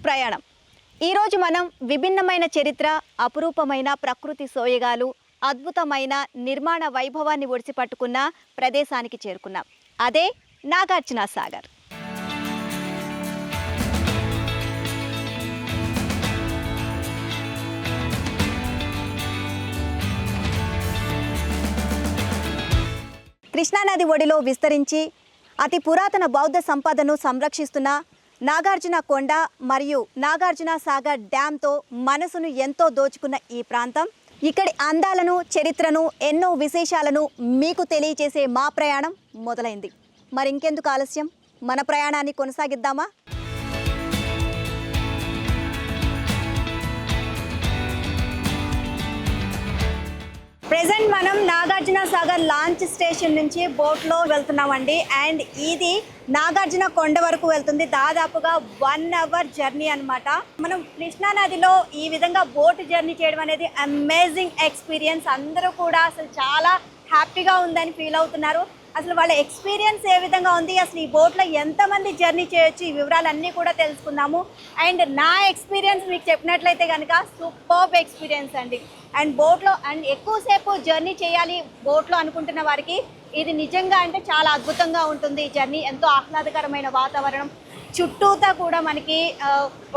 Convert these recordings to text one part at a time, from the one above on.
ప్రయాణం. ఈరోజు మనం విభిన్నమైన చరిత్ర, అపురూపమైన ప్రకృతి సోయగాలు, అద్భుతమైన నిర్మాణ వైభవాన్ని ఒడిసిపట్టుకున్న ప్రదేశానికి చేరుకున్నాం. అదే నాగార్జున సాగర్. కృష్ణానది ఒడిలో విస్తరించి అతి పురాతన బౌద్ధ సంపదను సంరక్షిస్తున్న నాగార్జున కొండ మరియు నాగార్జున సాగర్ డ్యాంతో మనసును ఎంతో దోచుకున్న ఈ ప్రాంతం, ఇక్కడి అందాలను, చరిత్రను, ఎన్నో విశేషాలను మీకు తెలియచేసే మా ప్రయాణం మొదలైంది. మరి ఇంకెందుకు ఆలస్యం, మన ప్రయాణాన్ని కొనసాగిద్దామా? ప్రెజెంట్ మనం నాగార్జున సాగర్ లాంచ్ స్టేషన్ నుంచి బోట్లో వెళ్తున్నామండి. అండ్ ఇది నాగార్జున కొండ వరకు వెళ్తుంది. దాదాపుగా 1 అవర్ జర్నీ అనమాట. మనం కృష్ణా నదిలో ఈ విధంగా బోట్ జర్నీ చేయడం అనేది అమేజింగ్ ఎక్స్పీరియన్స్. అందరూ కూడా అసలు చాలా హ్యాపీగా ఉందని ఫీల్ అవుతున్నారు. అసలు వాళ్ళ ఎక్స్పీరియన్స్ ఏ విధంగా ఉంది, అసలు ఈ బోట్లో ఎంతమంది జర్నీ చేయొచ్చు, ఈ వివరాలన్నీ కూడా తెలుసుకుందాము. అండ్ నా ఎక్స్పీరియన్స్ మీకు చెప్పినట్లయితే కనుక సూపర్బ్ ఎక్స్పీరియన్స్ అండి. అండ్ బోట్లో అండ్ ఎక్కువసేపు జర్నీ చేయాలి బోట్లో అనుకుంటున్న వారికి ఇది నిజంగా అంటే చాలా అద్భుతంగా ఉంటుంది. ఈ జర్నీ ఎంతో ఆహ్లాదకరమైన వాతావరణం, చుట్టూతా కూడా మనకి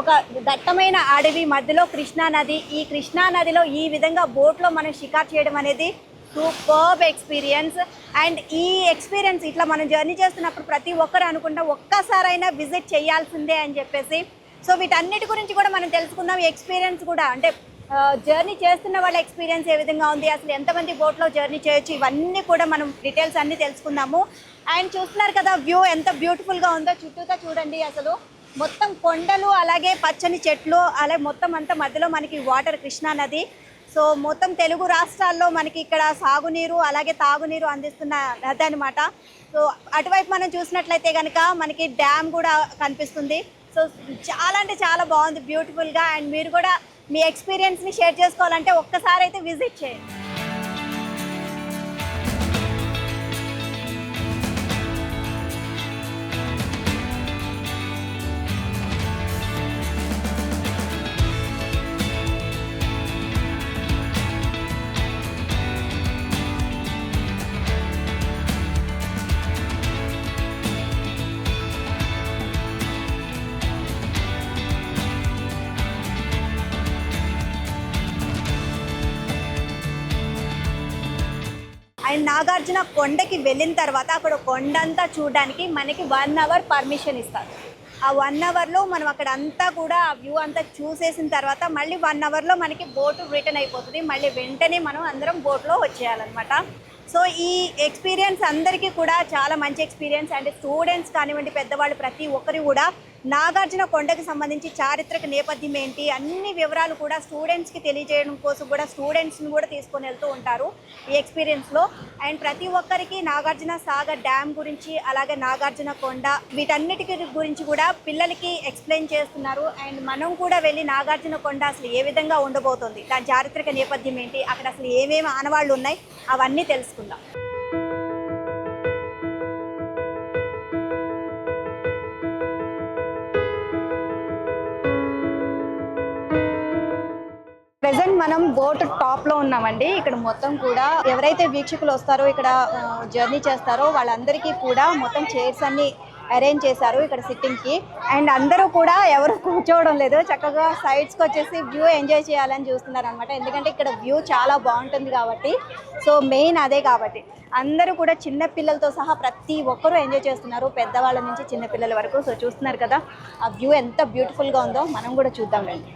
ఒక దట్టమైన అడవి మధ్యలో కృష్ణానది. ఈ కృష్ణానదిలో ఈ విధంగా బోట్లో మనం షికార్ చేయడం అనేది సూపర్బ్ ఎక్స్పీరియన్స్. అండ్ ఈ ఎక్స్పీరియన్స్ ఇట్లా మనం జర్నీ చేస్తున్నప్పుడు ప్రతి ఒక్కరు అనుకుంటా ఒక్కసారైనా విజిట్ చేయాల్సిందే అని చెప్పేసి. సో వీటన్నిటి గురించి కూడా మనం తెలుసుకుందాం. ఎక్స్పీరియన్స్ కూడా అంటే జర్నీ చేస్తున్న వాళ్ళ ఎక్స్పీరియన్స్ ఏ విధంగా ఉంది, అసలు ఎంతమంది బోట్లో జర్నీ చేయొచ్చు, ఇవన్నీ కూడా మనం డీటెయిల్స్ అన్నీ తెలుసుకుందాము. అండ్ చూస్తున్నారు కదా వ్యూ ఎంత బ్యూటిఫుల్గా ఉందో. చుట్టూతా చూడండి, అసలు మొత్తం కొండలు, అలాగే పచ్చని చెట్లు, అలాగే మొత్తం అంతా మధ్యలో మనకి వాటర్, కృష్ణా నది. సో మొత్తం తెలుగు రాష్ట్రాల్లో మనకి ఇక్కడ సాగునీరు అలాగే తాగునీరు అందిస్తున్న నది అనమాట. సో అటువైపు మనం చూసినట్లయితే కనుక మనకి డ్యామ్ కూడా కనిపిస్తుంది. సో చాలా అంటే చాలా బాగుంది, బ్యూటిఫుల్గా. అండ్ మీరు కూడా మీ ఎక్స్పీరియన్స్ని షేర్ చేసుకోవాలంటే ఒక్కసారి అయితే విజిట్ చేయండి. అండ్ నాగార్జున కొండకి వెళ్ళిన తర్వాత అక్కడ కొండంతా చూడడానికి మనకి 1 అవర్ పర్మిషన్ ఇస్తారు. ఆ 1 అవర్లో మనం అక్కడ అంతా కూడా ఆ వ్యూ అంతా చూసేసిన తర్వాత మళ్ళీ 1 అవర్లో మనకి బోటు రిటర్న్ అయిపోతుంది. మళ్ళీ వెంటనే మనం అందరం బోట్లో వచ్చేయాలన్నమాట. సో ఈ ఎక్స్పీరియన్స్ అందరికీ కూడా చాలా మంచి ఎక్స్పీరియన్స్. అండ్ స్టూడెంట్స్ కానివ్వండి, పెద్దవాళ్ళు ప్రతి ఒక్కరు కూడా నాగార్జున కొండకి సంబంధించి చారిత్రక నేపథ్యం ఏంటి, అన్ని వివరాలు కూడా స్టూడెంట్స్కి తెలియజేయడం కోసం కూడా స్టూడెంట్స్ని కూడా తీసుకొని వెళ్తూ ఉంటారు ఈ ఎక్స్పీరియన్స్లో. అండ్ ప్రతి ఒక్కరికి నాగార్జున సాగర్ డ్యామ్ గురించి, అలాగే నాగార్జున కొండ, వీటన్నిటి గురించి కూడా పిల్లలకి ఎక్స్ప్లెయిన్ చేస్తున్నారు. అండ్ మనం కూడా వెళ్ళి నాగార్జున కొండ అసలు ఏ విధంగా ఉండబోతుంది, దాని చారిత్రక నేపథ్యం ఏంటి, అక్కడ అసలు ఏమేమి ఆనవాళ్ళు ఉన్నాయి, అవన్నీ తెలుసుకుందాం. ప్రెజెంట్ మనం బోట్ టాప్లో ఉన్నామండి. ఇక్కడ మొత్తం కూడా ఎవరైతే వీక్షకులు వస్తారో, ఇక్కడ జర్నీ చేస్తారో వాళ్ళందరికీ కూడా మొత్తం చైర్స్ అన్ని అరేంజ్ చేశారు ఇక్కడ సిట్టింగ్కి. అండ్ అందరూ కూడా ఎవరు కూర్చోవడం లేదు, చక్కగా సైడ్స్కి వచ్చేసి వ్యూ ఎంజాయ్ చేయాలని చూస్తున్నారు అనమాట. ఎందుకంటే ఇక్కడ వ్యూ చాలా బాగుంటుంది కాబట్టి. సో మెయిన్ అదే కాబట్టి అందరూ కూడా చిన్న పిల్లలతో సహా ప్రతి ఒక్కరూ ఎంజాయ్ చేస్తున్నారు, పెద్దవాళ్ళ నుంచి చిన్నపిల్లల వరకు. సో చూస్తున్నారు కదా ఆ వ్యూ ఎంత బ్యూటిఫుల్గా ఉందో, మనం కూడా చూద్దాం రండి.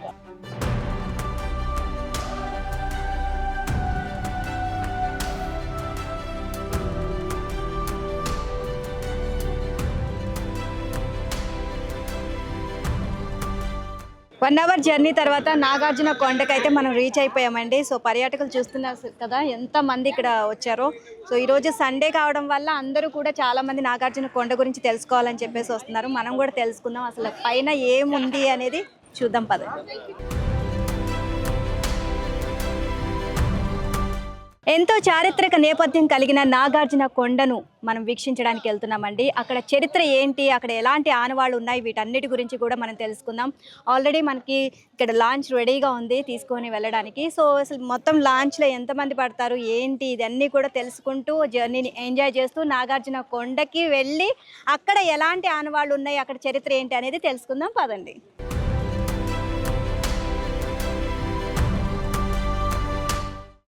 వన్ అవర్ జర్నీ తర్వాత నాగార్జున కొండకైతే మనం రీచ్ అయిపోయామండి. సో పర్యాటకులు చూస్తున్నారు కదా ఎంతమంది ఇక్కడ వచ్చారో. సో ఈరోజు సండే కావడం వల్ల అందరూ కూడా చాలామంది నాగార్జున కొండ గురించి తెలుసుకోవాలని చెప్పేసి వస్తున్నారు. మనం కూడా తెలుసుకుందాం అసలు పైన ఏముంది అనేది చూద్దాం పద. ఎంతో చారిత్రక నేపథ్యం కలిగిన నాగార్జున కొండను మనం వీక్షించడానికి వెళ్తున్నామండి. అక్కడ చరిత్ర ఏంటి, అక్కడ ఎలాంటి ఆనవాళ్ళు ఉన్నాయి, వీటన్నిటి గురించి కూడా మనం తెలుసుకుందాం. ఆల్రెడీ మనకి ఇక్కడ లాంచ్ రెడీగా ఉంది తీసుకొని వెళ్ళడానికి. సో అసలు మొత్తం లాంచ్లో ఎంతమంది పడతారు ఏంటి ఇదన్నీ కూడా తెలుసుకుంటూ జర్నీని ఎంజాయ్ చేస్తూ నాగార్జున కొండకి వెళ్ళి అక్కడ ఎలాంటి ఆనవాళ్ళు ఉన్నాయి, అక్కడ చరిత్ర ఏంటి అనేది తెలుసుకుందాం పదండి.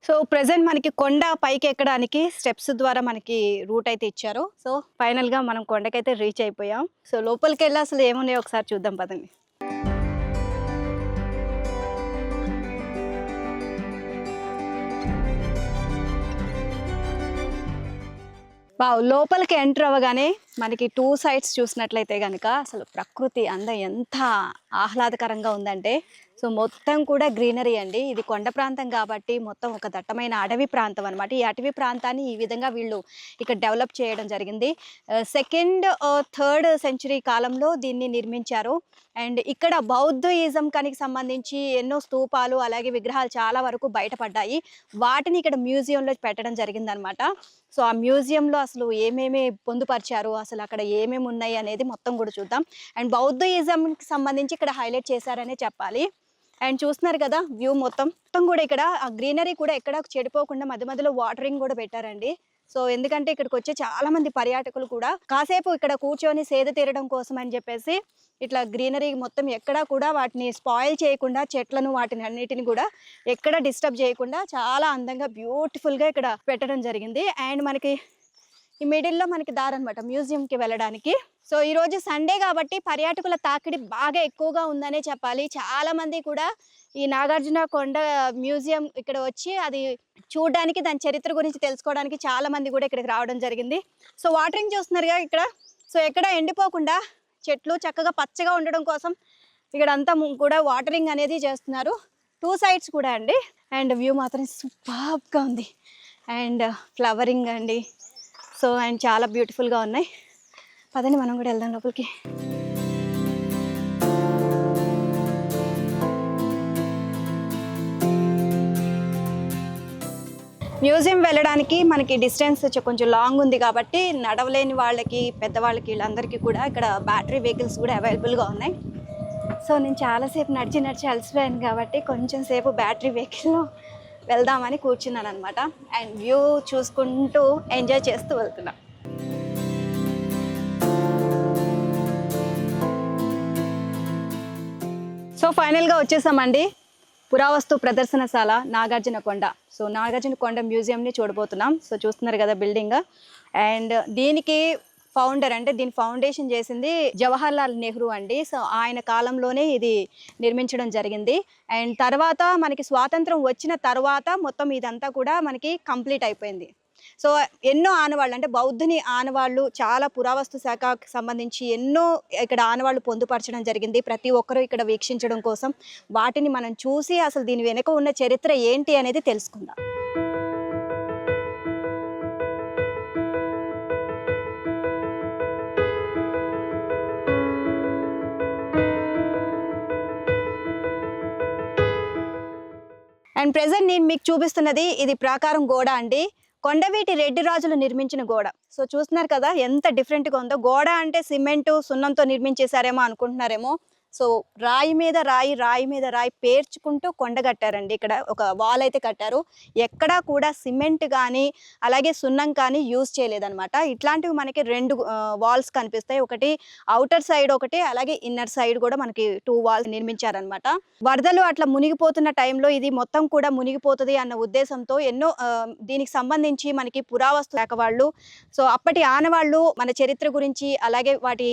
సో ప్రెసెంట్ మనకి కొండ పైకి ఎక్కడానికి స్టెప్స్ ద్వారా మనకి రూట్ అయితే ఇచ్చారు. సో ఫైనల్గా మనం కొండకైతే రీచ్ అయిపోయాం. సో లోపలికి వెళ్ళి అసలు ఏమున్నాయో ఒకసారి చూద్దాం పదండి. వావ్, లోపలికి ఎంటర్ అవ్వగానే మనకి 2 సైడ్స్ చూసినట్లయితే కనుక అసలు ప్రకృతి అందం ఎంత ఆహ్లాదకరంగా ఉందంటే, సో మొత్తం కూడా గ్రీనరీ అండి. ఇది కొండ ప్రాంతం కాబట్టి మొత్తం ఒక దట్టమైన అడవి ప్రాంతం అనమాట. ఈ అటవీ ప్రాంతాన్ని ఈ విధంగా వీళ్ళు ఇక్కడ డెవలప్ చేయడం జరిగింది. 2nd or 3rd సెంచరీ కాలంలో దీన్ని నిర్మించారు. అండ్ ఇక్కడ బౌద్ధయిజం కనికి సంబంధించి ఎన్నో స్తూపాలు అలాగే విగ్రహాలు చాలా వరకు బయటపడ్డాయి. వాటిని ఇక్కడ మ్యూజియంలో పెట్టడం జరిగిందనమాట. సో ఆ మ్యూజియంలో అసలు ఏమేమి పొందుపరిచారు, అసలు అక్కడ ఏమేమి ఉన్నాయి అనేది మొత్తం కూడా చూద్దాం. అండ్ బౌద్ధయిజంకి సంబంధించి ఇక్కడ హైలైట్ చేశారనే చెప్పాలి. అండ్ చూస్తున్నారు కదా వ్యూ మొత్తం కూడా ఇక్కడ ఆ గ్రీనరీ కూడా ఎక్కడ చెడిపోకుండా మధ్య మధ్యలో వాటరింగ్ కూడా పెట్టారండి. సో ఎందుకంటే ఇక్కడికి వచ్చే చాలా మంది పర్యాటకులు కూడా కాసేపు ఇక్కడ కూర్చొని సేద తీరడం కోసం అని చెప్పేసి ఇట్లా గ్రీనరీ మొత్తం ఎక్కడా కూడా వాటిని స్పాయిల్ చేయకుండా చెట్లను వాటిని అన్నిటిని కూడా ఎక్కడ డిస్టర్బ్ చేయకుండా చాలా అందంగా బ్యూటిఫుల్గా ఇక్కడ పెట్టడం జరిగింది. అండ్ మనకి ఈ మిడిల్లో మనకి దారి అనమాట మ్యూజియంకి వెళ్ళడానికి. సో ఈరోజు సండే కాబట్టి పర్యాటకుల తాకిడి బాగా ఎక్కువగా ఉందనే చెప్పాలి. చాలామంది కూడా ఈ నాగార్జున కొండ మ్యూజియం ఇక్కడ వచ్చి అది చూడడానికి, దాని చరిత్ర గురించి తెలుసుకోవడానికి చాలామంది కూడా ఇక్కడికి రావడం జరిగింది. సో వాటరింగ్ చూస్తున్నారుగా ఇక్కడ. సో ఎక్కడ ఎండిపోకుండా చెట్లు చక్కగా పచ్చగా ఉండడం కోసం ఇక్కడ అంతా కూడా వాటరింగ్ అనేది చేస్తున్నారు. 2 సైడ్స్ కూడా అండి. అండ్ వ్యూ మాత్రం సూపర్గా ఉంది. అండ్ ఫ్లవరింగ్ అండి. సో అండ్ చాలా బ్యూటిఫుల్గా ఉన్నాయి. పదండి మనం కూడా వెళ్దాం లోపలికి. మ్యూజియం వెళ్ళడానికి మనకి డిస్టెన్స్ కొంచెం లాంగ్ ఉంది కాబట్టి నడవలేని వాళ్ళకి, పెద్దవాళ్ళకి, వీళ్ళందరికీ కూడా ఇక్కడ బ్యాటరీ వెహికల్స్ కూడా అవైలబుల్గా ఉన్నాయి. సో నేను చాలాసేపు నడిచి అలసిపోయాను కాబట్టి కొంచెం సేపు బ్యాటరీ వెహికల్లో వెళ్దామని కూర్చున్నాను అనమాట. అండ్ వ్యూ చూసుకుంటూ ఎంజాయ్ చేస్తూ వెళ్తున్నా. సో ఫైనల్గా వచ్చేసామండి పురావస్తు ప్రదర్శనశాల నాగార్జున కొండ. సో నాగార్జున కొండ మ్యూజియంని చూడబోతున్నాం. సో చూస్తున్నారు కదా బిల్డింగ్. అండ్ దీనికి ఫౌండర్ అంటే దీని ఫౌండేషన్ చేసింది జవహర్లాల్ నెహ్రూ అండి. సో ఆయన కాలంలోనే ఇది నిర్మించడం జరిగింది. అండ్ తర్వాత మనకి స్వాతంత్రం వచ్చిన తర్వాత మొత్తం ఇదంతా కూడా మనకి కంప్లీట్ అయిపోయింది. సో ఎన్నో ఆనవాళ్ళు అంటే బౌద్ధుని ఆనవాళ్ళు చాలా పురావస్తు శాఖకు సంబంధించి ఎన్నో ఇక్కడ ఆనవాళ్ళు పొందుపరచడం జరిగింది. ప్రతి ఒక్కరూ ఇక్కడ వీక్షించడం కోసం వాటిని మనం చూసి అసలు దీని వెనుక ఉన్న చరిత్ర ఏంటి అనేది తెలుసుకుందాం. అండ్ ప్రెజెంట్ నేను మీకు చూపిస్తున్నది ఇది ప్రాకారం గోడ అండి. కొండవీటి రెడ్డి రాజులు నిర్మించిన గోడ. సో చూస్తున్నారు కదా ఎంత డిఫరెంట్గా ఉందో. గోడ అంటే సిమెంటు సున్నంతో నిర్మించేశారేమో అనుకుంటున్నారేమో. సో రాయి మీద రాయి, రాయి మీద రాయి పేర్చుకుంటూ కొండ కట్టారండి. ఇక్కడ ఒక వాల్ అయితే కట్టారు. ఎక్కడా కూడా సిమెంట్ కానీ అలాగే సున్నం కానీ యూజ్ చేయలేదన్నమాట. ఇట్లాంటివి మనకి 2 వాల్స్ కనిపిస్తాయి. ఒకటి అవుటర్ సైడ్, ఒకటి అలాగే ఇన్నర్ సైడ్ కూడా మనకి 2 వాల్స్ నిర్మించారనమాట. వరదలు అట్లా మునిగిపోతున్న టైంలో ఇది మొత్తం కూడా మునిగిపోతుంది అన్న ఉద్దేశంతో ఎన్నో దీనికి సంబంధించి మనకి పురావస్తు శాఖ వాళ్ళు, సో అప్పటి ఆనవాళ్ళు మన చరిత్ర గురించి అలాగే వాటి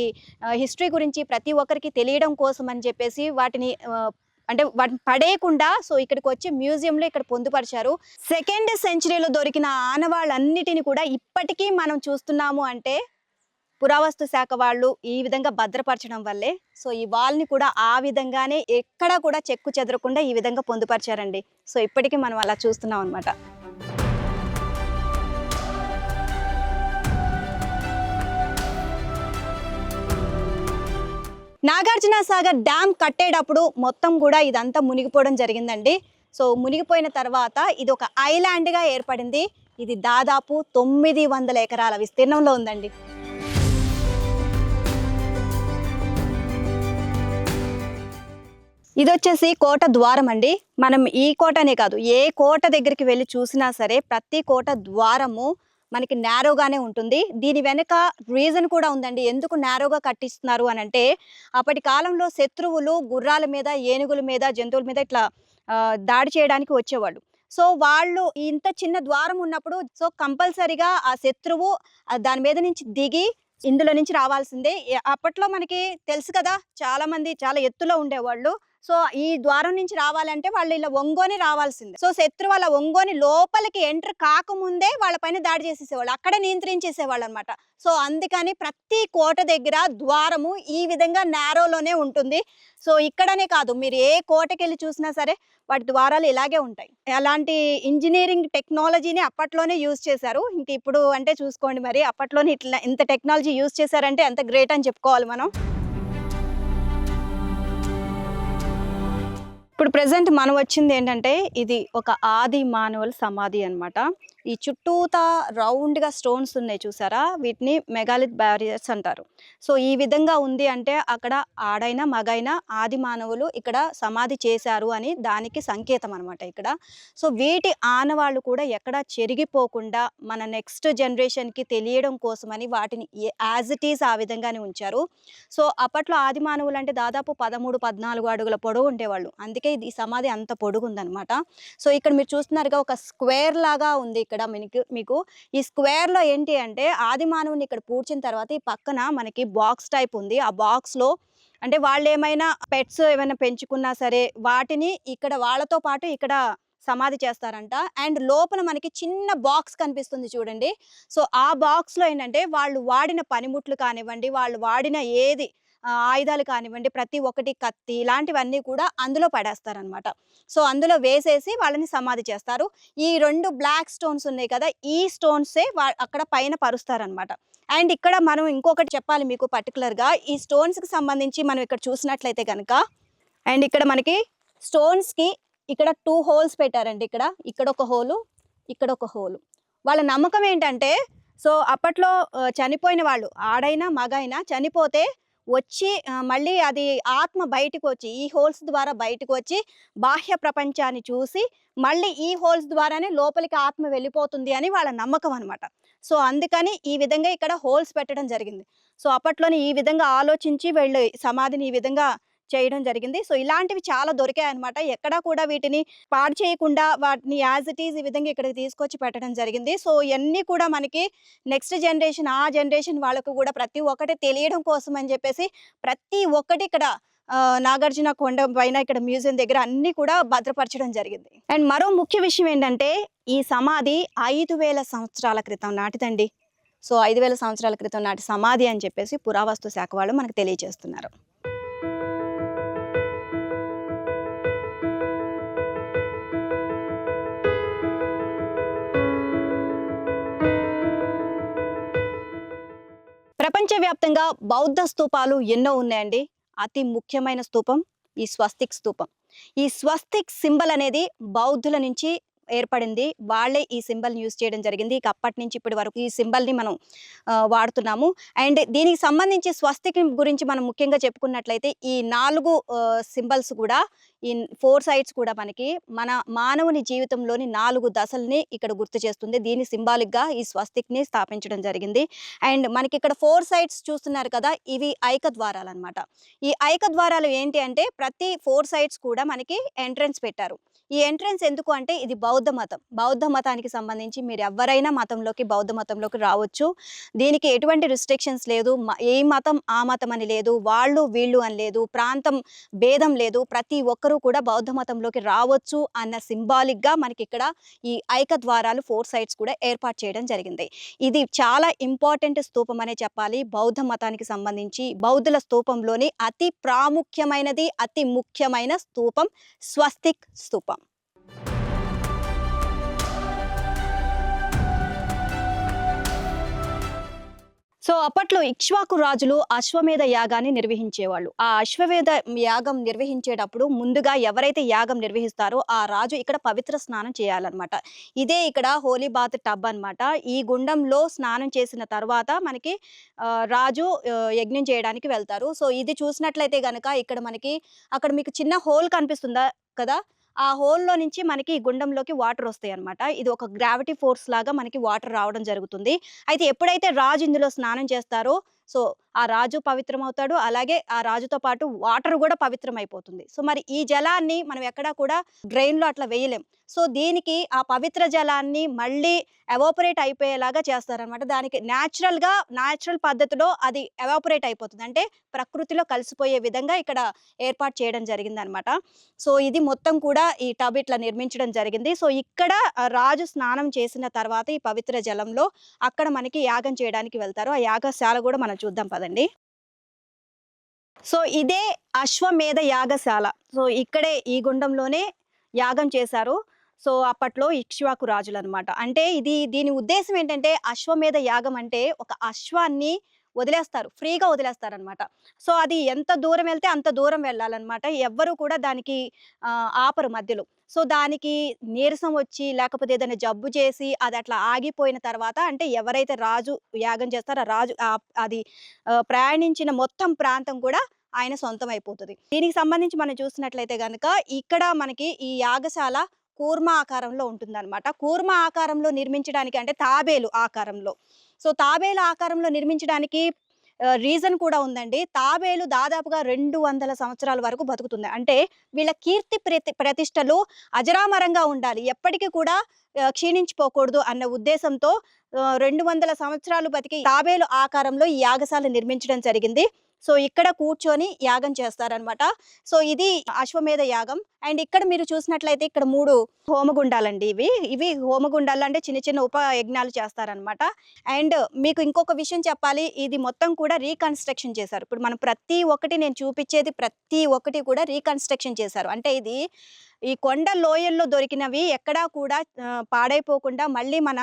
హిస్టరీ గురించి ప్రతి ఒక్కరికి తెలియడం కోసం అని చెప్పేసి వాటిని అంటే వాటిని పడేయకుండా సో ఇక్కడికి వచ్చి మ్యూజియంలో ఇక్కడ పొందుపరిచారు. 2nd సెంచరీలో దొరికిన ఆనవాళ్ళన్నిటిని కూడా ఇప్పటికీ మనం చూస్తున్నాము అంటే పురావస్తు శాఖ వాళ్ళు ఈ విధంగా భద్రపరచడం వల్లే. సో ఈ వాల్ని కూడా ఆ విధంగానే ఎక్కడా కూడా చెక్కు చెదరకుండా ఈ విధంగా పొందుపరిచారండి. సో ఇప్పటికీ మనం అలా చూస్తున్నాం అనమాట. నాగార్జున సాగర్ డ్యామ్ కట్టేటప్పుడు మొత్తం కూడా ఇదంతా మునిగిపోవడం జరిగిందండి. సో మునిగిపోయిన తర్వాత ఇది ఒక ఐలాండ్గా ఏర్పడింది. ఇది దాదాపు 900 ఎకరాల విస్తీర్ణంలో ఉందండి. ఇది వచ్చేసి కోట ద్వారం అండి. మనం ఈ కోటనే కాదు, ఏ కోట దగ్గరికి వెళ్ళి చూసినా సరే ప్రతి కోట ద్వారము మనకి నేరోగానే ఉంటుంది. దీని వెనుక రీజన్ కూడా ఉందండి, ఎందుకు నేరోగా కట్టిస్తున్నారు అని అంటే, అప్పటి కాలంలో శత్రువులు గుర్రాల మీద, ఏనుగుల మీద, జంతువుల మీద ఇట్లా దాడి చేయడానికి వచ్చేవాళ్ళు. సో వాళ్ళు ఇంత చిన్న ద్వారం ఉన్నప్పుడు సో కంపల్సరిగా ఆ శత్రువు దాని మీద నుంచి దిగి ఇందులో నుంచి రావాల్సిందే. అప్పట్లో మనకి తెలుసు కదా, చాలా మంది చాలా ఎత్తులో ఉండేవాళ్ళు. సో ఈ ద్వారం నుంచి రావాలంటే వాళ్ళు ఇలా ఒంగోని రావాల్సిందే. సో శత్రువు అలా ఒంగోని లోపలికి ఎంటర్ కాకముందే వాళ్ళపైన దాడి చేసేసేవాళ్ళు, అక్కడే నియంత్రించేసేవాళ్ళు అనమాట. సో అందుకని ప్రతి కోట దగ్గర ద్వారము ఈ విధంగా నేరోలోనే ఉంటుంది. సో ఇక్కడనే కాదు, మీరు ఏ కోటకి వెళ్ళి చూసినా సరే వాటి ద్వారాలు ఇలాగే ఉంటాయి. అలాంటి ఇంజనీరింగ్ టెక్నాలజీని అప్పట్లోనే యూజ్ చేశారు. ఇంక ఇప్పుడు అంటే చూసుకోండి, మరి అప్పట్లోనే ఇట్లా ఇంత టెక్నాలజీ యూజ్ చేశారంటే ఎంత గ్రేట్ అని చెప్పుకోవాలి మనం. ఇప్పుడు ప్రెసెంట్ మనం వచ్చింది ఏంటంటే, ఇది ఒక ఆది మానవుల సమాధి అనమాట. ఈ చుట్టూతా రౌండ్గా స్టోన్స్ ఉన్నాయి చూసారా, వీటిని మెగాలిత్ బ్యారియర్స్ అంటారు. సో ఈ విధంగా ఉంది అంటే అక్కడ ఆడైనా మగైనా ఆది మానవులు ఇక్కడ సమాధి చేశారు అని దానికి సంకేతం అనమాట ఇక్కడ. సో వీటి ఆనవాళ్ళు కూడా ఎక్కడ చెరిగిపోకుండా మన నెక్స్ట్ జనరేషన్కి తెలియడం కోసమని వాటిని యాజ్ ఇట్ ఈస్ ఆ విధంగానే ఉంచారు. సో అప్పట్లో ఆది మానవులు అంటే దాదాపు 13-14 అడుగుల పొడవు ఉండేవాళ్ళు, అందుకే ఈ సమాధి అంత పొడుగు ఉందన్నమాట. సో ఇక్కడ మీరు చూస్తున్నారుగా ఒక స్క్వేర్ లాగా ఉంది ఇక్కడ మీకు. ఈ స్క్వేర్ లో ఏంటి అంటే ఆది మానవుని ఇక్కడ పూడ్చిన తర్వాత ఈ పక్కన మనకి బాక్స్ టైప్ ఉంది. ఆ బాక్స్ లో అంటే వాళ్ళు ఏమైనా పెట్స్ ఏమైనా పెంచుకున్నా సరే వాటిని ఇక్కడ వాళ్ళతో పాటు ఇక్కడ సమాధి చేస్తారంట. అండ్ లోపల మనకి చిన్న బాక్స్ కనిపిస్తుంది చూడండి. సో ఆ బాక్స్ లో ఏంటంటే వాళ్ళు వాడిన పనిముట్లు కానివ్వండి, వాళ్ళు వాడిన ఏది ఆయుధాలు కానివ్వండి, ప్రతి ఒక్కటి కత్తి ఇలాంటివన్నీ కూడా అందులో పడేస్తారనమాట. సో అందులో వేసేసి వాళ్ళని సమాధి చేస్తారు. ఈ 2 బ్లాక్ స్టోన్స్ ఉన్నాయి కదా, ఈ స్టోన్సే అక్కడ పైన పరుస్తారనమాట. అండ్ ఇక్కడ మనం ఇంకొకటి చెప్పాలి మీకు పర్టికులర్గా, ఈ స్టోన్స్కి సంబంధించి మనం ఇక్కడ చూసినట్లయితే కనుక, అండ్ ఇక్కడ మనకి స్టోన్స్కి ఇక్కడ 2 హోల్స్ పెట్టారండి. ఇక్కడ ఒక హోలు, ఇక్కడ ఒక హోలు. వాళ్ళ నమ్మకం ఏంటంటే, సో అప్పట్లో చనిపోయిన వాళ్ళు ఆడైనా మగైనా చనిపోతే వచ్చి మళ్ళీ అది ఆత్మ బయటకు వచ్చి ఈ హోల్స్ ద్వారా బయటకు వచ్చి బాహ్య ప్రపంచాన్ని చూసి మళ్ళీ ఈ హోల్స్ ద్వారానే లోపలికి ఆత్మ వెళ్ళిపోతుంది అని వాళ్ళ నమ్మకం అనమాట. సో అందుకని ఈ విధంగా ఇక్కడ హోల్స్ పెట్టడం జరిగింది. సో అప్పట్లోనే ఈ విధంగా ఆలోచించి వీళ్ళు సమాధిని ఈ విధంగా చేయడం జరిగింది. సో ఇలాంటివి చాలా దొరికాయి అనమాట. ఎక్కడా కూడా వీటిని పాడు చేయకుండా వాటిని యాజ్ ఇట్ ఈజ్ ఈ విధంగా ఇక్కడికి తీసుకొచ్చి పెట్టడం జరిగింది. సో ఇవన్నీ కూడా మనకి నెక్స్ట్ జనరేషన్ ఆ జనరేషన్ వాళ్ళకు కూడా ప్రతి ఒక్కటి తెలియడం కోసం అని చెప్పేసి ప్రతి ఒక్కటి ఇక్కడ నాగార్జున కొండ పైన ఇక్కడ మ్యూజియం దగ్గర అన్ని కూడా భద్రపరచడం జరిగింది. అండ్ మరో ముఖ్య విషయం ఏంటంటే, ఈ సమాధి 5000 సంవత్సరాల క్రితం నాటిదండి. సో 5000 సంవత్సరాల క్రితం నాటి సమాధి అని చెప్పేసి పురావస్తు శాఖ వాళ్ళు మనకు తెలియజేస్తున్నారు. ప్రపంచవ్యాప్తంగా బౌద్ధ స్తూపాలు ఎన్నో ఉన్నాయండి. అతి ముఖ్యమైన స్తూపం ఈ స్వస్తిక్ స్తూపం. ఈ స్వస్తిక్ సింబల్ అనేది బౌద్ధుల నుంచి ఏర్పడింది. వాళ్ళే ఈ సింబల్ని యూజ్ చేయడం జరిగింది. ఇక అప్పటి నుంచి ఇప్పటి వరకు ఈ సింబల్ని మనం వాడుతున్నాము. అండ్ దీనికి సంబంధించి స్వస్తిక్ గురించి మనం ముఖ్యంగా చెప్పుకున్నట్లయితే ఈ 4 సింబల్స్ కూడా, ఈ 4 సైడ్స్ కూడా మనకి మన మానవుని జీవితంలోని 4 దశల్ని ఇక్కడ గుర్తు చేస్తుంది. దీని సింబాలిక్గా ఈ స్వస్తిక్ని స్థాపించడం జరిగింది. అండ్ మనకి ఇక్కడ 4 సైడ్స్ చూస్తున్నారు కదా, ఇవి ఐక ద్వారాలు అనమాట. ఈ ఐక ద్వారాలు ఏంటి అంటే ప్రతి 4 సైడ్స్ కూడా మనకి ఎంట్రన్స్ పెట్టారు. ఈ ఎంట్రన్స్ ఎందుకు అంటే ఇది బౌద్ధ మతం. బౌద్ధ మతానికి సంబంధించి మీరు ఎవరైనా మతంలోకి బౌద్ధ మతంలోకి రావచ్చు. దీనికి ఎటువంటి రిస్ట్రిక్షన్స్ లేదు. ఏ మతం ఆ మతం అని లేదు, వాళ్ళు వీళ్ళు అని లేదు, ప్రాంతం భేదం లేదు. ప్రతి ఒక్కరూ కూడా బౌద్ధ మతంలోకి రావచ్చు అన్న సింబాలిక్గా మనకి ఇక్కడ ఈ ఐక ద్వారాలు 4 సైడ్స్ కూడా ఏర్పాటు చేయడం జరిగింది. ఇది చాలా ఇంపార్టెంట్ స్తూపం అనే చెప్పాలి. బౌద్ధ మతానికి సంబంధించి బౌద్ధుల స్తూపంలోని అతి ప్రాముఖ్యమైనది, అతి ముఖ్యమైన స్తూపం స్వస్తిక్ స్తూపం. సో సో అప్పట్లో ఇక్ష్వాకు రాజులు అశ్వమేధ యాగాన్ని నిర్వహించేవాళ్ళు. ఆ అశ్వమేధ యాగం నిర్వహించేటప్పుడు ముందుగా ఎవరైతే యాగం నిర్వహిస్తారో ఆ రాజు ఇక్కడ పవిత్ర స్నానం చేయాలన్నమాట. ఇదే ఇక్కడ హోలీ బాత్ టబ్ అన్నమాట. ఈ గుండంలో స్నానం చేసిన తర్వాత మనకి రాజు యజ్ఞం చేయడానికి వెళ్తారు. సో ఇది చూసినట్లయితే గనక ఇక్కడ మనకి అక్కడ మీకు చిన్న హోల్ కనిపిస్తుందా కదా! ఆ హోల్‌లో నుంచి మనకి ఈ గుండంలోకి వాటర్ వస్తాయన్నమాట. ఇది ఒక గ్రావిటీ ఫోర్స్ లాగా మనకి వాటర్ రావడం జరుగుతుంది. అయితే ఎప్పుడైతే రాజు ఇందులో స్నానం చేస్తారో సో ఆ రాజు పవిత్రమవుతాడు. అలాగే ఆ రాజుతో పాటు వాటర్ గూడా పవిత్రమైపోతుంది. సో మరి ఈ జలాన్ని మనం ఎక్కడా కూడా డ్రైన్‌లో అట్లా వేయలేం. సో దీనికి ఆ పవిత్ర జలాన్ని మళ్ళీ ఎవాపరేట్ అయిపోయేలాగా చేస్తారనమాట. దానికి న్యాచురల్ పద్ధతిలో అది ఎవాపరేట్ అయిపోతుంది. అంటే ప్రకృతిలో కలిసిపోయే విధంగా ఇక్కడ ఏర్పాటు చేయడం జరిగిందనమాట. సో ఇది మొత్తం కూడా ఈ టబ్ ఇట్లా నిర్మించడం జరిగింది. సో ఇక్కడ రాజు స్నానం చేసిన తర్వాత ఈ పవిత్ర జలంలో అక్కడ మనకి యాగం చేయడానికి వెళ్తారు. ఆ యాగశాల గూడా మనం చూద్దాం పదండి. సో ఇదే అశ్వమేధ యాగశాల. సో ఇక్కడే ఈ గుండంలోనే యాగం చేశారు. సో అప్పట్లో ఇక్ష్వాకు రాజులనమాట. అంటే దీని ఉద్దేశ్యం ఏంటంటే అశ్వమేధ యాగం అంటే ఒక అశ్వాన్ని వదిలేస్తారు. ఫ్రీగా వదిలేస్తారనమాట. సో అది ఎంత దూరం వెళ్తే అంత దూరం వెళ్ళాలనమాట. ఎవ్వరు కూడా దానికి ఆపరు మధ్యలో. సో దానికి నీరసం వచ్చి లేకపోతే ఏదైనా జబ్బు చేసి అది అట్లా ఆగిపోయిన తర్వాత అంటే ఎవరైతే రాజు యాగం చేస్తారో ఆ రాజు అది ప్రయాణించిన మొత్తం ప్రాంతం కూడా ఆయన సొంతం అయిపోతది. దీనికి సంబంధించి మనం చూసినట్లయితే గనక ఇక్కడ మనకి ఈ యాగశాల కూర్మ ఆకారంలో ఉంటుందన్నమాట. కూర్మ ఆకారంలో నిర్మించడానికి అంటే తాబేలు ఆకారంలో. సో తాబేలు ఆకారంలో నిర్మించడానికి రీజన్ కూడా ఉందండి. తాబేలు దాదాపుగా 200 సంవత్సరాల వరకు బతుకుతుంది. అంటే వీళ్ళ కీర్తి ప్రతిష్టలు అజరామరంగా ఉండాలి. ఎప్పటికీ కూడా క్షీణించిపోకూడదు అన్న ఉద్దేశంతో 200 సంవత్సరాలు బతికి తాబేలు ఆకారంలో ఈ యాగశాల నిర్మించడం జరిగింది. సో ఇక్కడ కూర్చొని యాగం చేస్తారనమాట. సో ఇది అశ్వమేధ యాగం. అండ్ ఇక్కడ మీరు చూసినట్లయితే ఇక్కడ 3 హోమగుండాలండి ఇవి హోమగుండాలు అంటే చిన్న చిన్న ఉపయజ్ఞాలు చేస్తారనమాట. అండ్ మీకు ఇంకొక విషయం చెప్పాలి. ఇది మొత్తం కూడా రీకన్స్ట్రక్షన్ చేశారు. ఇప్పుడు మనం ప్రతి ఒక్కటి నేను చూపించేది ప్రతి ఒక్కటి కూడా రీకన్స్ట్రక్షన్ చేశారు. అంటే ఇది ఈ కొండ లోయల్లో దొరికినవి ఎక్కడా కూడా పాడైపోకుండా మళ్ళీ మన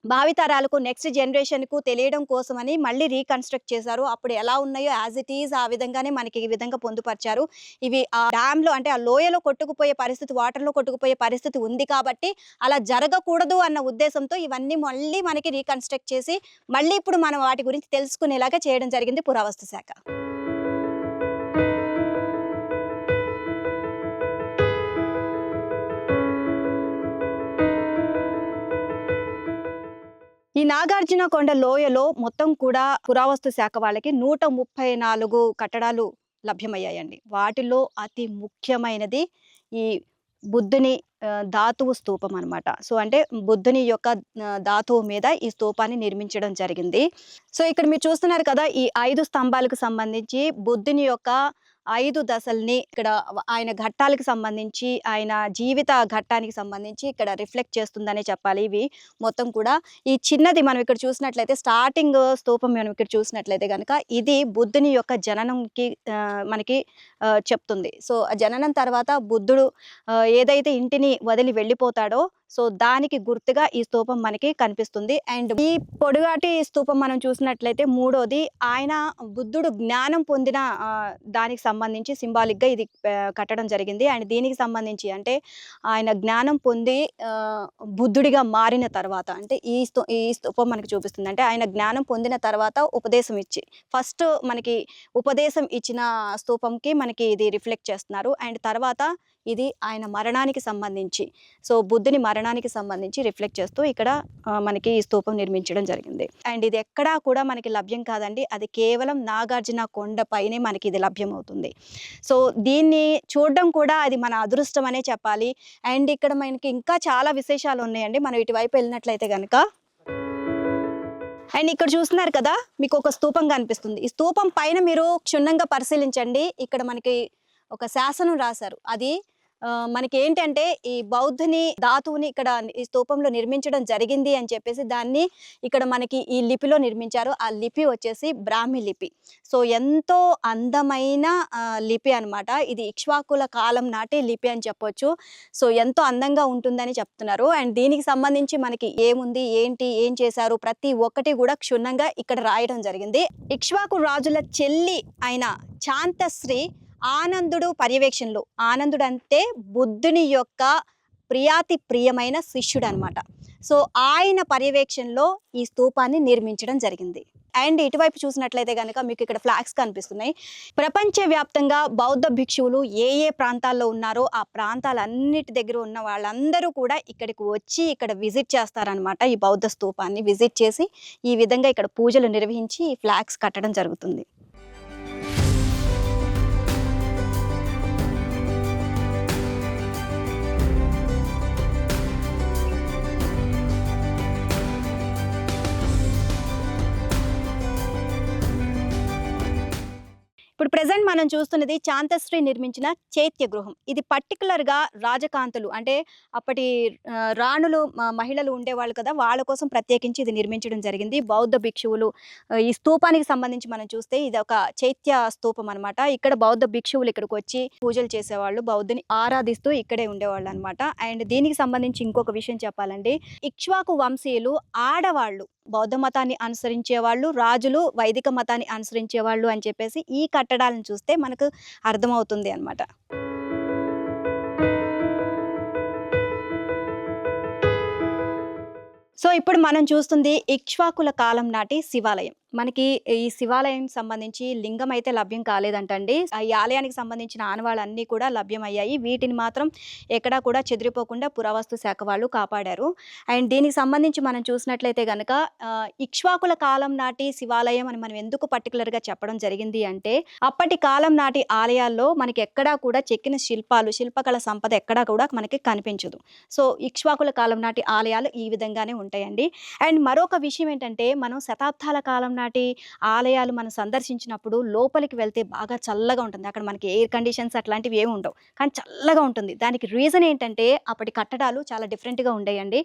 భావితరాలకు నెక్స్ట్ జనరేషన్‌కు తెలియడం కోసమని మళ్ళీ రీకన్స్ట్రక్ట్ చేశారు. అప్పుడు ఎలా ఉన్నాయో యాజ్ ఇట్ ఈజ్ ఆ విధంగానే మనకి ఈ విధంగా పొందుపరిచారు. ఇవి ఆ డ్యామ్‌లో అంటే ఆ లోయలో కొట్టుకుపోయే పరిస్థితి, వాటర్‌లో కొట్టుకుపోయే పరిస్థితి ఉంది కాబట్టి అలా జరగకూడదు అన్న ఉద్దేశంతో ఇవన్నీ మళ్ళీ మనకి రీకన్స్ట్రక్ట్ చేసి మళ్ళీ ఇప్పుడు మనం వాటి గురించి తెలుసుకునేలాగా చేయడం జరిగింది పురావస్తు శాఖ. ఈ నాగార్జునకొండ లోయలో మొత్తం కూడా పురావస్తు శాఖ వాళ్ళకి 134 కట్టడాలు లభ్యమయ్యాయండి. వాటిలో అతి ముఖ్యమైనది ఈ బుద్ధుని ధాతువు స్తూపం అనమాట. సో అంటే బుద్ధుని యొక్క ధాతువు మీద ఈ స్తూపాన్ని నిర్మించడం జరిగింది. సో ఇక్కడ మీరు చూస్తున్నారు కదా ఈ 5 స్తంభాలకు సంబంధించి బుద్ధుని యొక్క 5 దశల్ని ఇక్కడ ఆయన ఘట్టాలకు సంబంధించి ఆయన జీవిత ఘట్టానికి సంబంధించి ఇక్కడ రిఫ్లెక్ట్ చేస్తుందనే చెప్పాలి. ఇవి మొత్తం కూడా ఈ చిన్నది మనం ఇక్కడ చూసినట్లయితే స్టార్టింగ్ స్తూపం మనం ఇక్కడ చూసినట్లయితే కనుక ఇది బుద్ధుని యొక్క జననంకి మనకి చెప్తుంది. సో జననం తర్వాత బుద్ధుడు ఏదైతే ఇంటిని వదిలి వెళ్ళిపోతాడో సో దానికి గుర్తుగా ఈ స్తూపం మనకి కనిపిస్తుంది. అండ్ ఈ పొడుగాటి స్తూపం మనం చూసినట్లయితే మూడోది ఆయన బుద్ధుడు జ్ఞానం పొందిన దానికి సంబంధించి సింబాలిక్ గా ఇది కట్టడం జరిగింది. అండ్ దీనికి సంబంధించి అంటే ఆయన జ్ఞానం పొంది బుద్ధుడిగా మారిన తర్వాత అంటే ఈ స్తూపం మనకి చూపిస్తుంది. అంటే ఆయన జ్ఞానం పొందిన తర్వాత ఉపదేశం ఇచ్చి ఫస్ట్ మనకి ఉపదేశం ఇచ్చిన స్తూపంకి మనకి ఇది రిఫ్లెక్ట్ చేస్తున్నారు. అండ్ తర్వాత ఇది ఆయన మరణానికి సంబంధించి సో బుద్ధుని మరణానికి సంబంధించి రిఫ్లెక్ట్ చేస్తూ ఇక్కడ మనకి ఈ స్తూపం నిర్మించడం జరిగింది. అండ్ ఇది ఎక్కడా కూడా మనకి లభ్యం కాదండి. అది కేవలం నాగార్జున కొండ పైనే మనకి ఇది లభ్యం అవుతుంది. సో దీన్ని చూడడం కూడా అది మన అదృష్టం అనే చెప్పాలి. అండ్ ఇక్కడ మనకి ఇంకా చాలా విశేషాలు ఉన్నాయండి. మనం ఇటువైపు వెళ్ళినట్లయితే కనుక అండ్ ఇక్కడ చూస్తున్నారు కదా మీకు ఒక స్తూపం కనిపిస్తుంది. ఈ స్తూపం పైన మీరు క్షుణ్ణంగా పరిశీలించండి. ఇక్కడ మనకి ఒక శాసనం రాశారు. అది మనకి ఏంటంటే ఈ బౌద్ధుని ధాతువుని ఇక్కడ ఈ స్తూపంలో నిర్మించడం జరిగింది అని చెప్పేసి దాన్ని ఇక్కడ మనకి ఈ లిపిలో నిర్మించారు. ఆ లిపి వచ్చేసి బ్రాహ్మి లిపి. సో ఎంతో అందమైన లిపి అన్నమాట. ఇది ఇక్ష్వాకుల కాలం నాటి లిపి అని చెప్పొచ్చు. సో ఎంతో అందంగా ఉంటుందని చెప్తున్నారు. అండ్ దీనికి సంబంధించి మనకి ఏముంది, ఏంటి, ఏం చేశారు ప్రతి ఒక్కటి కూడా క్షుణ్ణంగా ఇక్కడ రాయడం జరిగింది. ఇక్ష్వాకు రాజుల చెల్లి అయిన శాంతశ్రీ ఆనందుడు పర్యవేక్షణలో, ఆనందుడు అంటే బుద్ధుని యొక్క ప్రియమైన శిష్యుడు అనమాట. సో ఆయన పర్యవేక్షణలో ఈ స్తూపాన్ని నిర్మించడం జరిగింది. అండ్ ఇటువైపు చూసినట్లయితే కనుక మీకు ఇక్కడ ఫ్లాగ్స్ కనిపిస్తున్నాయి. ప్రపంచవ్యాప్తంగా బౌద్ధ భిక్షువులు ఏ ఏ ప్రాంతాల్లో ఉన్నారో ఆ ప్రాంతాలన్నిటి దగ్గర ఉన్న వాళ్ళందరూ కూడా ఇక్కడికి వచ్చి ఇక్కడ విజిట్ చేస్తారనమాట. ఈ బౌద్ధ స్తూపాన్ని విజిట్ చేసి ఈ విధంగా ఇక్కడ పూజలు నిర్వహించి ఈ ఫ్లాగ్స్ కట్టడం జరుగుతుంది. ఇప్పుడు ప్రెజెంట్ మనం చూస్తున్నది శాంతశ్రీ నిర్మించిన చైత్య గృహం. ఇది పర్టికులర్గా రాజకాంతులు అంటే అప్పటి రాణులు మహిళలు ఉండేవాళ్ళు కదా, వాళ్ళ కోసం ప్రత్యేకించి ఇది నిర్మించడం జరిగింది. బౌద్ధ భిక్షువులు ఈ స్తూపానికి సంబంధించి మనం చూస్తే ఇది ఒక చైత్య స్తూపం అనమాట. ఇక్కడ బౌద్ధ భిక్షువులు ఇక్కడికి వచ్చి పూజలు చేసేవాళ్ళు, బౌద్ధుని ఆరాధిస్తూ ఇక్కడే ఉండేవాళ్ళు అనమాట. అండ్ దీనికి సంబంధించి ఇంకొక విషయం చెప్పాలండి, ఇక్ష్వాకు వంశీయులు ఆడవాళ్ళు బౌద్ధ మతాన్ని అనుసరించే వాళ్ళు, రాజులు వైదిక మతాన్ని అనుసరించే వాళ్ళు అని చెప్పేసి ఈ కట్టడాలను చూస్తే మనకు అర్థమవుతుంది అన్నమాట. సో ఇప్పుడు మనం చూస్తుంది ఇక్ష్వాకుల కాలం నాటి శివాలయం. మనకి ఈ శివాలయం సంబంధించి లింగం అయితే లభ్యం కాలేదంటండి. ఈ ఆలయానికి సంబంధించిన ఆనవాళ్ళన్నీ కూడా లభ్యమయ్యాయి. వీటిని మాత్రం ఎక్కడా కూడా చెదిరిపోకుండా పురావస్తు శాఖ వాళ్ళు కాపాడారు. అండ్ దీనికి సంబంధించి మనం చూసినట్లయితే కనుక ఇక్ష్వాకుల కాలం నాటి శివాలయం అని మనం ఎందుకు పర్టికులర్గా చెప్పడం జరిగింది అంటే, అప్పటి కాలం నాటి ఆలయాల్లో మనకి ఎక్కడా కూడా చెక్కిన శిల్పకళ సంపద ఎక్కడా కూడా మనకి కనిపించదు. సో ఇక్ష్వాకుల కాలం నాటి ఆలయాలు ఈ విధంగానే ఉంటాయండి. అండ్ మరొక విషయం ఏంటంటే, మనం శతాబ్దాల కాలం నాటి ఆలయాలు మనం సందర్శించినప్పుడు లోపలికి వెళ్తే బాగా చల్లగా ఉంటుంది. అక్కడ మనకి ఎయిర్ కండిషన్స్ అట్లాంటివి ఏమి ఉండవు, కానీ చల్లగా ఉంటుంది. దానికి రీజన్ ఏంటంటే అప్పటి కట్టడాలు చాలా డిఫరెంట్గా ఉండేయండి.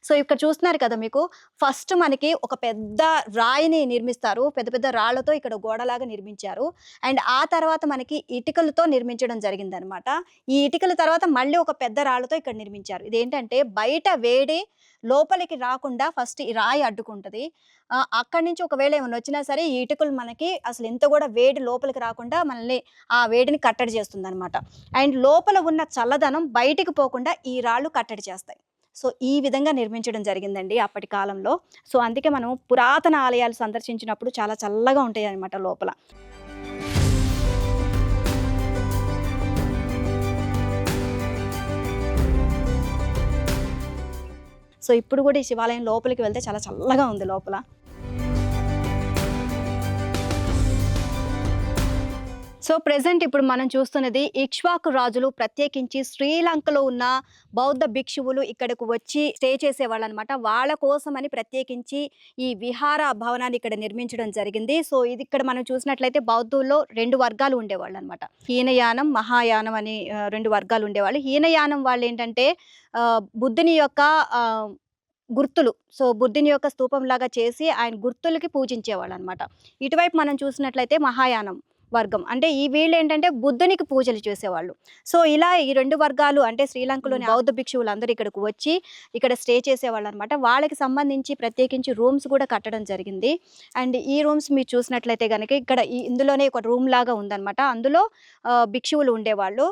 సో ఇక్కడ చూస్తున్నారు కదా, మీకు ఫస్ట్ మనకి ఒక పెద్ద రాయిని నిర్మిస్తారు, పెద్ద పెద్ద రాళ్లతో ఇక్కడ గోడలాగా నిర్మించారు. అండ్ ఆ తర్వాత మనకి ఇటుకలతో నిర్మించడం జరిగిందనమాట. ఈ ఇటుకల తర్వాత మళ్ళీ ఒక పెద్ద రాళ్లతో ఇక్కడ నిర్మించారు. ఇదేంటంటే బయట వేడి లోపలికి రాకుండా ఫస్ట్ ఈ రాయి అడ్డుకుంటుంది. అక్కడి నుంచి ఒకవేళ ఏమైనా వచ్చినా సరే ఈ ఇటుకలు మనకి అసలు ఎంత కూడా వేడి లోపలికి రాకుండా మనల్ని ఆ వేడిని కట్టడి చేస్తుంది అనమాట. అండ్ లోపల ఉన్న చల్లదనం బయటికి పోకుండా ఈ రాళ్ళు కట్టడి చేస్తాయి. సో ఈ విధంగా నిర్మించడం జరిగిందండి అప్పటి కాలంలో. సో అందుకే మనం పురాతన ఆలయాలు సందర్శించినప్పుడు చాలా చల్లగా ఉంటాయి అన్నమాట లోపల. సో ఇప్పుడు కూడా ఈ శివాలయం లోపలికి వెళ్తే చాలా చల్లగా ఉంది లోపల. సో ప్రెజెంట్ ఇప్పుడు మనం చూస్తున్నది ఇక్ష్వాకు రాజులు ప్రత్యేకించి శ్రీలంకలో ఉన్న బౌద్ధ భిక్షువులు ఇక్కడకు వచ్చి స్టే చేసేవాళ్ళు అనమాట. వాళ్ళ కోసమని ప్రత్యేకించి ఈ విహార భవనాన్ని ఇక్కడ నిర్మించడం జరిగింది. సో ఇది ఇక్కడ మనం చూసినట్లయితే బౌద్ధుల్లో 2 వర్గాలు ఉండేవాళ్ళు అనమాట. హీనయానం, మహాయానం అని 2 వర్గాలు ఉండేవాళ్ళు. హీనయానం వాళ్ళు ఏంటంటే బుద్ధుని యొక్క గుర్తులు, సో బుద్ధుని యొక్క స్తూపం లాగా చేసి ఆయన గుర్తులకి పూజించేవాళ్ళు అనమాట. ఇటువైపు మనం చూసినట్లయితే మహాయానం వర్గం, అంటే ఈ వీళ్ళు ఏంటంటే బుద్ధునికి పూజలు చేసేవాళ్ళు. సో ఇలా ఈ 2 వర్గాలు అంటే శ్రీలంకలోని బౌద్ధ భిక్షువులు అందరూ ఇక్కడికి వచ్చి ఇక్కడ స్టే చేసేవాళ్ళు అనమాట. వాళ్ళకి సంబంధించి ప్రత్యేకించి రూమ్స్ కూడా కట్టడం జరిగింది. అండ్ ఈ రూమ్స్ మీరు చూసినట్లయితే కనుక ఇక్కడ ఇందులోనే ఒక రూమ్ లాగా ఉందన్నమాట. అందులో భిక్షువులు ఉండేవాళ్ళు.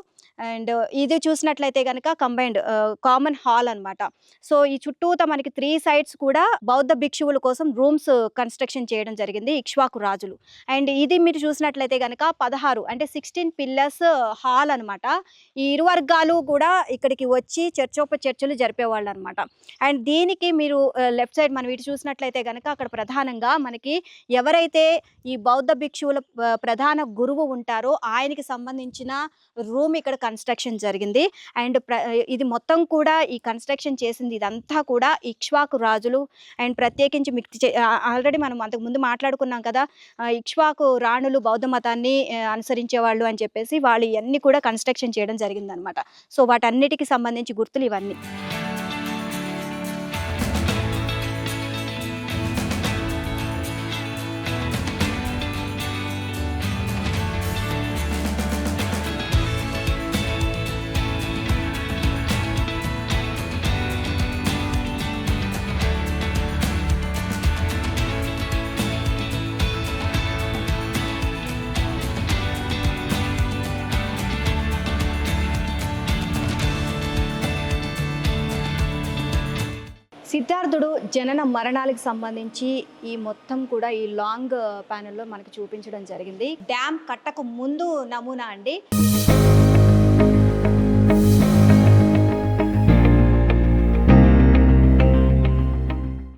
అండ్ ఇది చూసినట్లయితే కనుక కంబైన్డ్ కామన్ హాల్ అనమాట. సో ఈ చుట్టూతా మనకి 3 సైడ్స్ కూడా బౌద్ధ భిక్షువుల కోసం రూమ్స్ కన్స్ట్రక్షన్ చేయడం జరిగింది ఇక్ష్వాకు రాజులు. అండ్ ఇది మీరు చూసినట్లయితే కనుక 16 అంటే 16 పిల్లర్స్ హాల్ అనమాట. ఈ ఇరు వర్గాలు కూడా ఇక్కడికి వచ్చి చర్చలు జరిపేవాళ్ళు అనమాట. అండ్ దీనికి మీరు లెఫ్ట్ సైడ్ మనం ఇటు చూసినట్లయితే కనుక అక్కడ ప్రధానంగా మనకి ఎవరైతే ఈ బౌద్ధ భిక్షువుల ప్రధాన గురువు ఉంటారో ఆయనకి సంబంధించిన రూమ్ ఇక్కడ ఇక్కడ కన్స్ట్రక్షన్ జరిగింది. అండ్ ఇది మొత్తం కూడా ఈ కన్స్ట్రక్షన్ చేసింది ఇదంతా కూడా ఇక్ష్వాకు రాజులు. అండ్ ప్రత్యేకించి మీకు ఆల్రెడీ మనం అంతకుముందు మాట్లాడుకున్నాం కదా, ఇక్ష్వాకు రాణులు బౌద్ధ మతాన్ని అనుసరించేవాళ్ళు అని చెప్పేసి వాళ్ళు ఇవన్నీ కూడా కన్స్ట్రక్షన్ చేయడం జరిగిందనమాట. సో వాటన్నిటికి సంబంధించి గుర్తులు ఇవన్నీ. సిద్ధార్థుడు జనన మరణాలకు సంబంధించి ఈ మొత్తం కూడా ఈ లాంగ్ ప్యానెల్లో మనకి చూపించడం జరిగింది. డ్యామ్ కట్టకు ముందు నమూనా అండి.